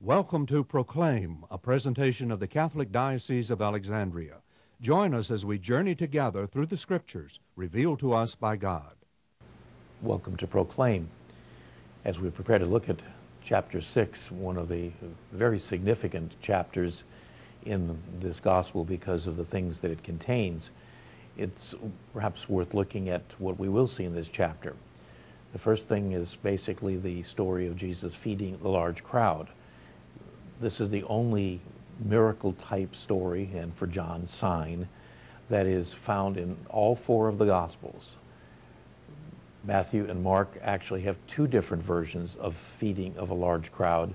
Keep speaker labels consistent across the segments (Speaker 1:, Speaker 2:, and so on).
Speaker 1: Welcome to Proclaim, a presentation of the Catholic Diocese of Alexandria. Join us as we journey together through the Scriptures revealed to us by God.
Speaker 2: Welcome to Proclaim. As we prepare to look at chapter 6, one of the very significant chapters in this gospel because of the things that it contains, it's perhaps worth looking at what we will see in this chapter. The first thing is basically the story of Jesus feeding the large crowd. This is the only miracle-type story, and for John, sign, that is found in all four of the Gospels. Matthew and Mark actually have two different versions of feeding of a large crowd.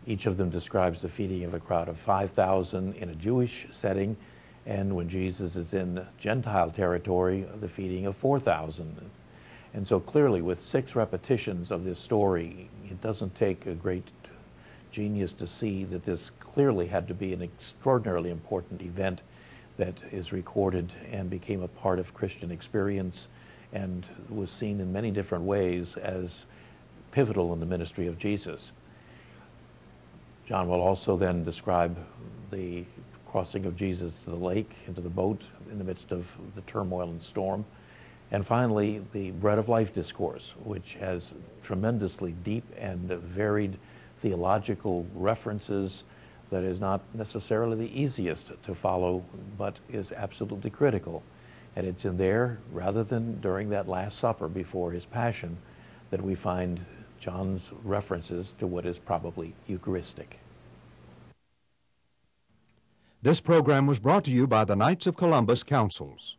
Speaker 2: Each of them describes the feeding of a crowd of 5,000 in a Jewish setting, and when Jesus is in Gentile territory, the feeding of 4,000. And so clearly, with 6 repetitions of this story, it doesn't take a great genius to see that this clearly had to be an extraordinarily important event that is recorded and became a part of Christian experience and was seen in many different ways as pivotal in the ministry of Jesus. John will also then describe the crossing of Jesus to the lake, into the boat in the midst of the turmoil and storm. And finally, the Bread of Life discourse, which has tremendously deep and varied theological references that is not necessarily the easiest to follow, but is absolutely critical. And it's in there, rather than during that Last Supper before his Passion, that we find John's references to what is probably Eucharistic.
Speaker 1: This program was brought to you by the Knights of Columbus Councils.